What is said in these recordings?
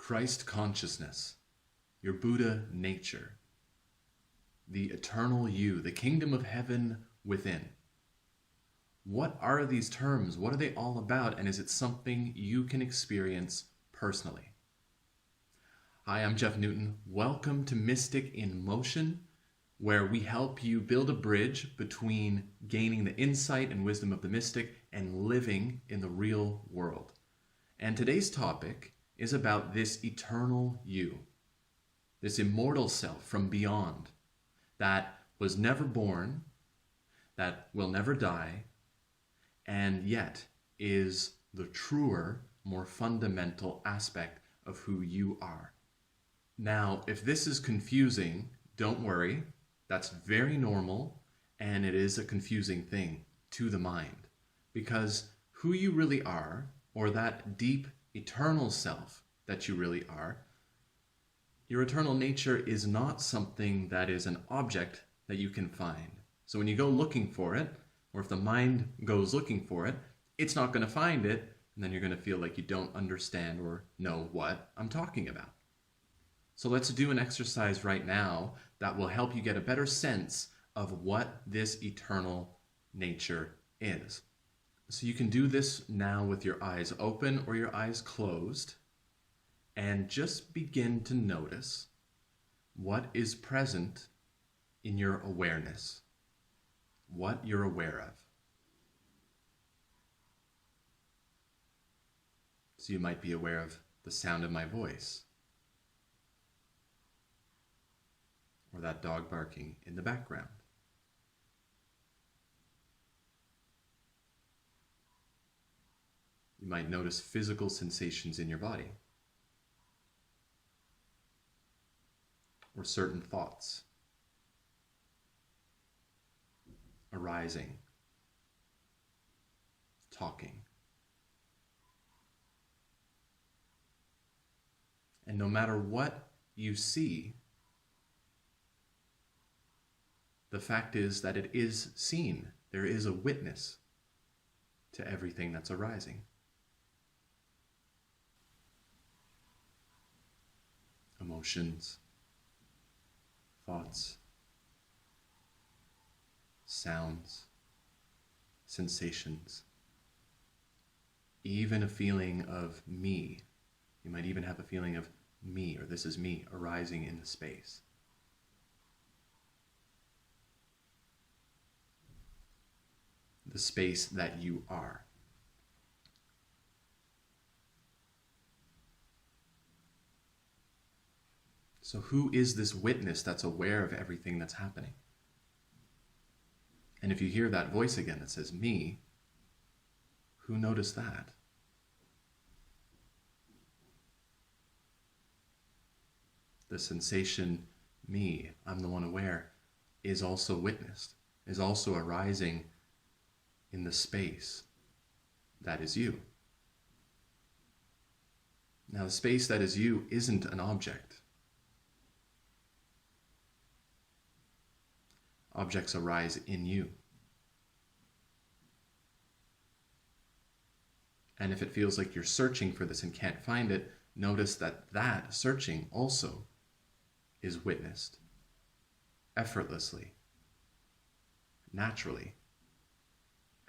Christ consciousness, your Buddha nature, the eternal you, the kingdom of heaven within. What are these terms? What are they all about? And is it something you can experience personally? Hi, I'm Jeff Newton. Welcome to Mystic in Motion, where we help you build a bridge between gaining the insight and wisdom of the mystic and living in the real world. And today's topic is about this eternal you, this immortal self from beyond that was never born, that will never die, and yet is the truer, more fundamental aspect of who you are. Now, if this is confusing, don't worry. That's very normal, and it is a confusing thing to the mind, because who you really are, or that deep eternal self that you really are, your eternal nature is not something that is an object that you can find. So when you go looking for it, or if the mind goes looking for it, it's not going to find it, and then you're going to feel like you don't understand or know what I'm talking about. So let's do an exercise right now that will help you get a better sense of what this eternal nature is. So you can do this now with your eyes open or your eyes closed, and just begin to notice what is present in your awareness, what you're aware of. So you might be aware of the sound of my voice, or that dog barking in the background. You might notice physical sensations in your body, or certain thoughts arising, talking. And no matter what you see, the fact is that it is seen. There is a witness to everything that's arising. Emotions, thoughts, sounds, sensations, even a feeling of me. You might even have a feeling of me, or this is me, arising in the space. The space that you are. So who is this witness that's aware of everything that's happening? And if you hear that voice again that says me, who noticed that? The sensation, me, I'm the one aware, is also witnessed, is also arising in the space that is you. Now, the space that is you isn't an object. Objects arise in you. And if it feels like you're searching for this and can't find it, notice that that searching also is witnessed effortlessly, naturally,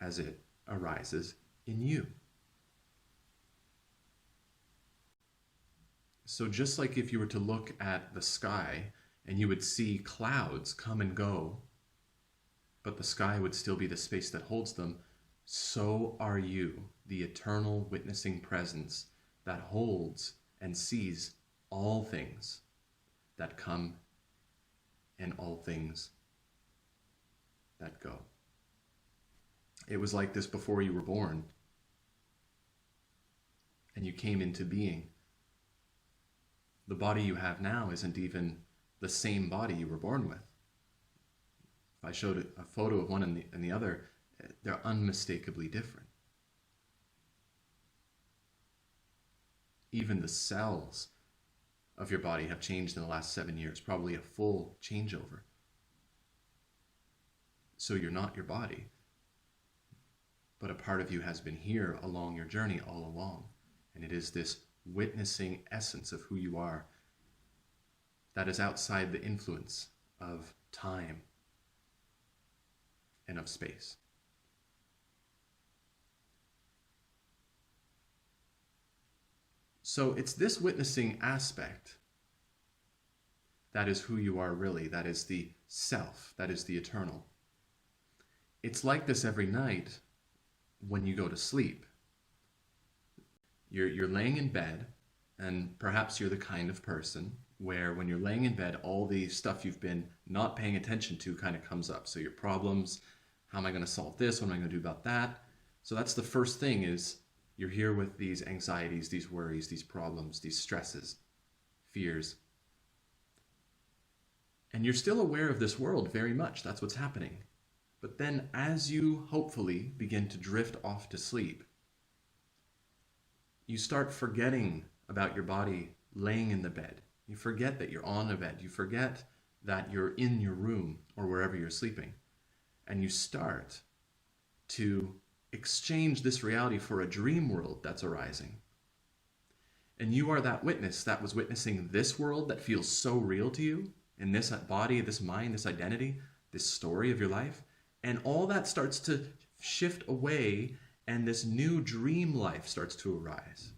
as it arises in you. So just like if you were to look at the sky and you would see clouds come and go, but the sky would still be the space that holds them, so are you, the eternal witnessing presence that holds and sees all things that come and all things that go. It was like this before you were born and you came into being. The body you have now isn't even the same body you were born with. If I showed a photo of one and the other, they're unmistakably different. Even the cells of your body have changed in the last 7 years, probably a full changeover. So you're not your body, but a part of you has been here along your journey all along. And it is this witnessing essence of who you are that is outside the influence of time and of space. So it's this witnessing aspect that is who you are really, that is the self, that is the eternal. It's like this every night when you go to sleep. You're laying in bed, and perhaps you're the kind of person where when you're laying in bed, all the stuff you've been not paying attention to kind of comes up. So your problems, how am I going to solve this? What am I going to do about that? So that's the first thing, is you're here with these anxieties, these worries, these problems, these stresses, fears. And you're still aware of this world very much. That's what's happening. But then as you hopefully begin to drift off to sleep, you start forgetting about your body laying in the bed. You forget that you're on a bed. You forget that you're in your room or wherever you're sleeping. And you start to exchange this reality for a dream world that's arising. And you are that witness that was witnessing this world that feels so real to you, in this body, this mind, this identity, this story of your life. And all that starts to shift away, and this new dream life starts to arise.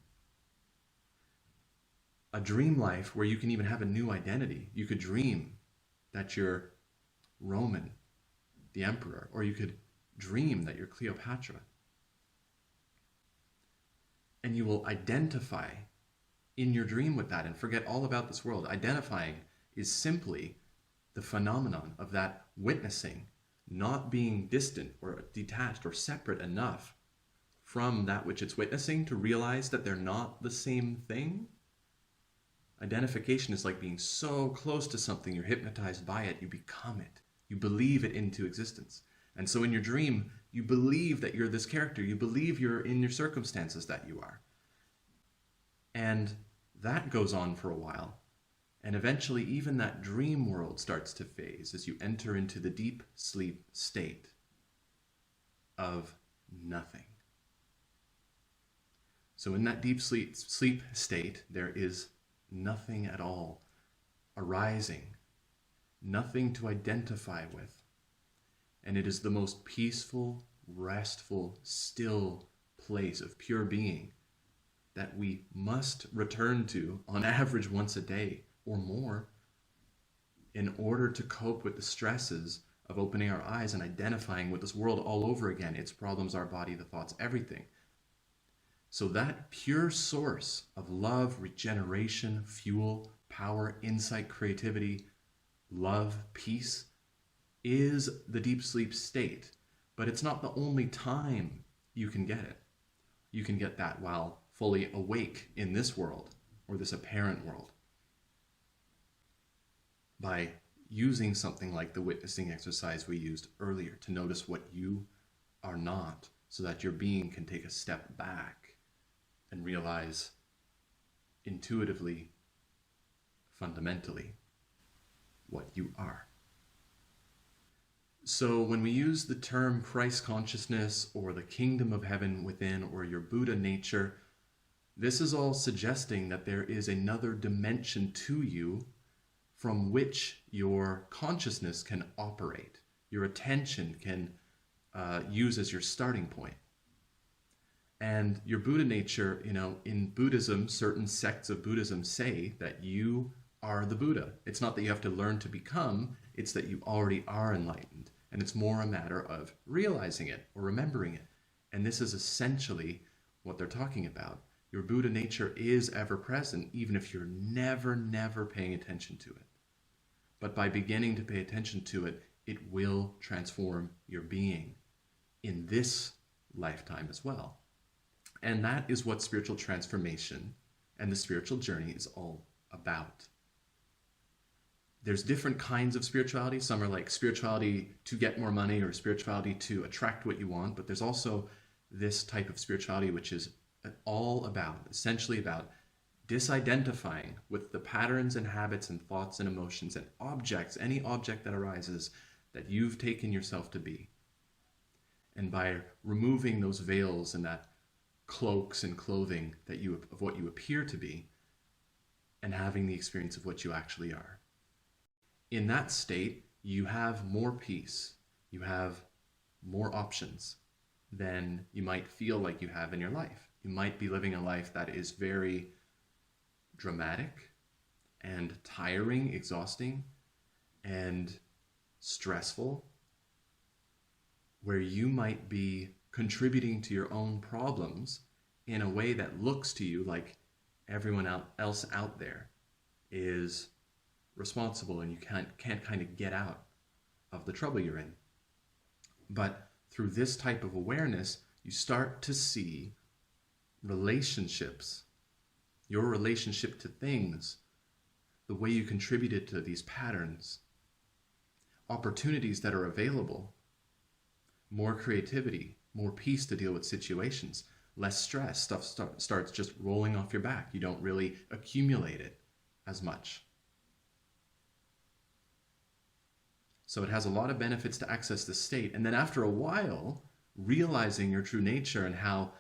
A dream life where you can even have a new identity. You could dream that you're Roman, the emperor, or you could dream that you're Cleopatra. And you will identify in your dream with that and forget all about this world. Identifying is simply the phenomenon of that witnessing, not being distant or detached or separate enough from that which it's witnessing to realize that they're not the same thing. Identification is like being so close to something, you're hypnotized by it, you become it. You believe it into existence. And so in your dream, you believe that you're this character. You believe you're in your circumstances that you are. And that goes on for a while. And eventually even that dream world starts to phase as you enter into the deep sleep state of nothing. So in that deep sleep state, there is nothing at all arising, nothing to identify with. And it is the most peaceful, restful, still place of pure being that we must return to on average once a day or more in order to cope with the stresses of opening our eyes and identifying with this world all over again, its problems, our body, the thoughts, everything. So that pure source of love, regeneration, fuel, power, insight, creativity, love, peace is the deep sleep state. But it's not the only time you can get it. You can get that while fully awake in this world or this apparent world by using something like the witnessing exercise we used earlier to notice what you are not, so that your being can take a step back and realize intuitively, fundamentally, what you are. So when we use the term Christ consciousness or the kingdom of heaven within or your Buddha nature, this is all suggesting that there is another dimension to you from which your consciousness can operate, your attention can use as your starting point. And your Buddha nature, in Buddhism, certain sects of Buddhism say that you are the Buddha. It's not that you have to learn to become, it's that you already are enlightened. And it's more a matter of realizing it or remembering it. And this is essentially what they're talking about. Your Buddha nature is ever present, even if you're never paying attention to it. But by beginning to pay attention to it, it will transform your being in this lifetime as well. And that is what spiritual transformation and the spiritual journey is all about. There's different kinds of spirituality. Some are like spirituality to get more money or spirituality to attract what you want. But there's also this type of spirituality which is all about, essentially about disidentifying with the patterns and habits and thoughts and emotions and objects, any object that arises that you've taken yourself to be. And by removing those veils and that cloaks and clothing of what you appear to be, and having the experience of what you actually are. In that state, you have more peace. You have more options than you might feel like you have in your life. You might be living a life that is very dramatic and tiring, exhausting, and stressful, where you might be contributing to your own problems in a way that looks to you like everyone else out there is responsible and you can't kind of get out of the trouble you're in. But through this type of awareness, you start to see relationships, your relationship to things, the way you contributed to these patterns, opportunities that are available, more creativity, more peace to deal with situations, less stress. Stuff starts just rolling off your back. You don't really accumulate it as much. So it has a lot of benefits to access this state. And then after a while, realizing your true nature and how,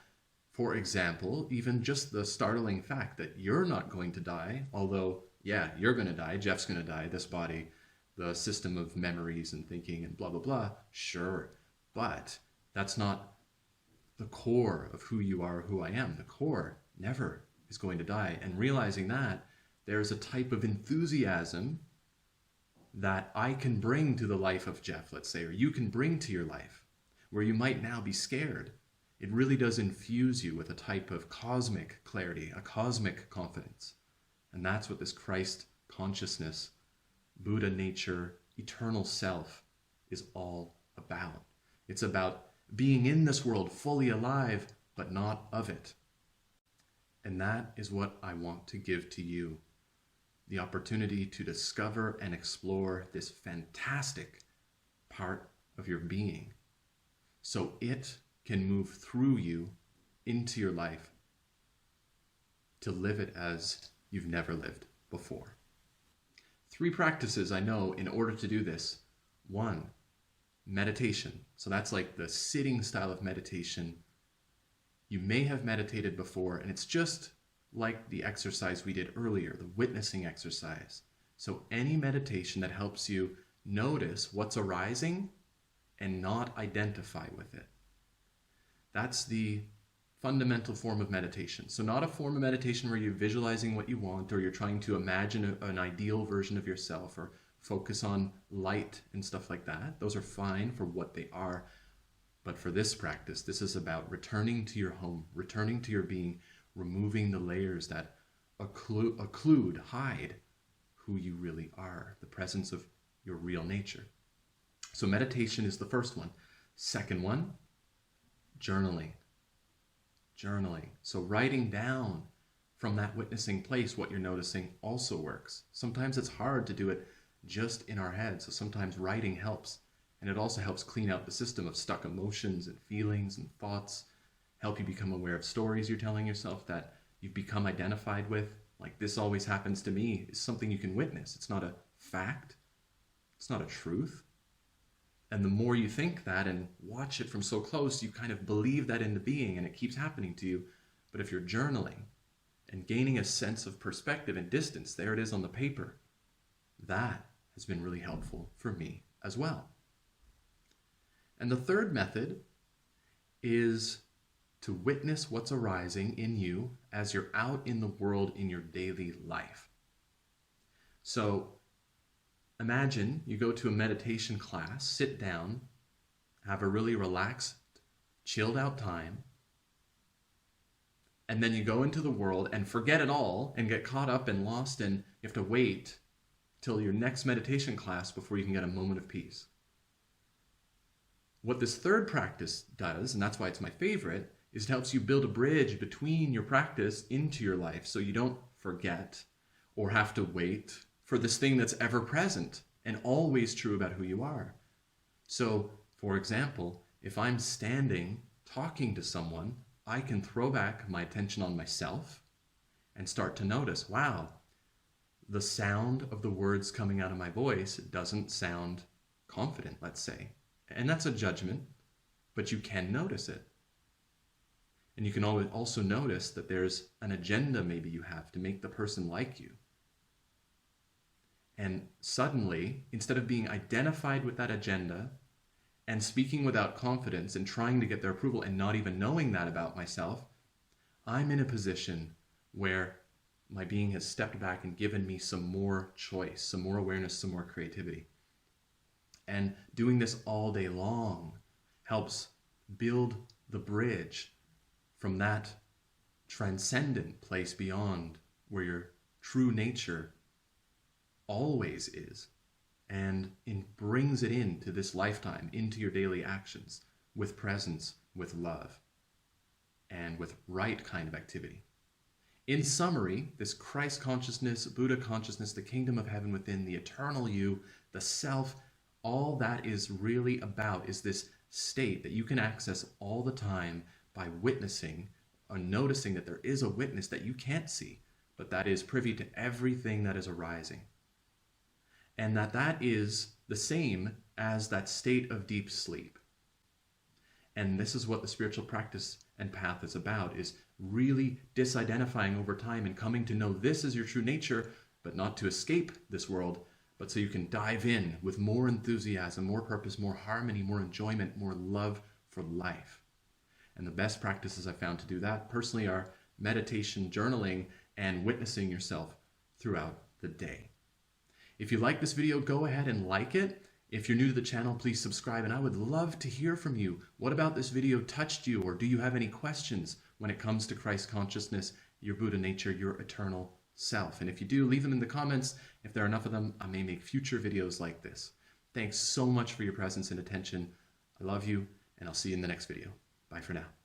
for example, even just the startling fact that you're not going to die, although, yeah, you're going to die, Jeff's going to die, this body, the system of memories and thinking and blah, blah, blah, sure. But that's not the core of who you are, who I am. The core never is going to die. And realizing that, there's a type of enthusiasm that I can bring to the life of Jeff, let's say, or you can bring to your life, where you might now be scared. It really does infuse you with a type of cosmic clarity, a cosmic confidence. And that's what this Christ consciousness, Buddha nature, eternal self is all about. It's about being in this world fully alive, but not of it. And that is what I want to give to you. The opportunity to discover and explore this fantastic part of your being, so it can move through you into your life to live it as you've never lived before. 3 practices I know in order to do this. 1, meditation. So that's like the sitting style of meditation. You may have meditated before, and it's just like the exercise we did earlier, the witnessing exercise. So any meditation that helps you notice what's arising and not identify with it. That's the fundamental form of meditation. So not a form of meditation where you're visualizing what you want, or you're trying to imagine an ideal version of yourself, or focus on light and stuff like that. Those are fine for what they are. But for this practice, this is about returning to your home, returning to your being, removing the layers that hide who you really are, the presence of your real nature. So meditation is the first one. Second one, journaling. Journaling. So writing down from that witnessing place what you're noticing also works. Sometimes it's hard to do it just in our head, so sometimes writing helps. And it also helps clean out the system of stuck emotions and feelings and thoughts, help you become aware of stories you're telling yourself that you've become identified with. Like, this always happens to me, is something you can witness. It's not a fact. It's not a truth. And the more you think that and watch it from so close, you kind of believe that into being, and it keeps happening to you. But if you're journaling and gaining a sense of perspective and distance, there it is on the paper, that has been really helpful for me as well. And the third method is to witness what's arising in you as you're out in the world in your daily life. So imagine you go to a meditation class, sit down, have a really relaxed, chilled out time, and then you go into the world and forget it all and get caught up and lost, and you have to wait till your next meditation class before you can get a moment of peace. What this third practice does, and that's why it's my favorite, is it helps you build a bridge between your practice into your life, so you don't forget or have to wait for this thing that's ever present and always true about who you are. So, for example, if I'm standing talking to someone, I can throw back my attention on myself and start to notice, wow, the sound of the words coming out of my voice doesn't sound confident, let's say. And that's a judgment, but you can notice it. And you can also notice that there's an agenda maybe you have to make the person like you. And suddenly, instead of being identified with that agenda and speaking without confidence and trying to get their approval and not even knowing that about myself, I'm in a position where my being has stepped back and given me some more choice, some more awareness, some more creativity. And doing this all day long helps build the bridge from that transcendent place beyond where your true nature always is, and brings it into this lifetime, into your daily actions, with presence, with love, and with right kind of activity. In summary, this Christ consciousness, Buddha consciousness, the kingdom of heaven within, the eternal you, the self, all that is really about is this state that you can access all the time by witnessing or noticing that there is a witness that you can't see, but that is privy to everything that is arising. And that is the same as that state of deep sleep. And this is what the spiritual practice and path is about, is really disidentifying over time and coming to know this is your true nature, but not to escape this world, but so you can dive in with more enthusiasm, more purpose, more harmony, more enjoyment, more love for life. And the best practices I've found to do that personally are meditation, journaling, and witnessing yourself throughout the day. If you like this video, go ahead and like it. If you're new to the channel, please subscribe, and I would love to hear from you. What about this video touched you, or do you have any questions when it comes to Christ consciousness, your Buddha nature, your eternal self? And if you do, leave them in the comments. If there are enough of them, I may make future videos like this. Thanks so much for your presence and attention. I love you, and I'll see you in the next video. Bye for now.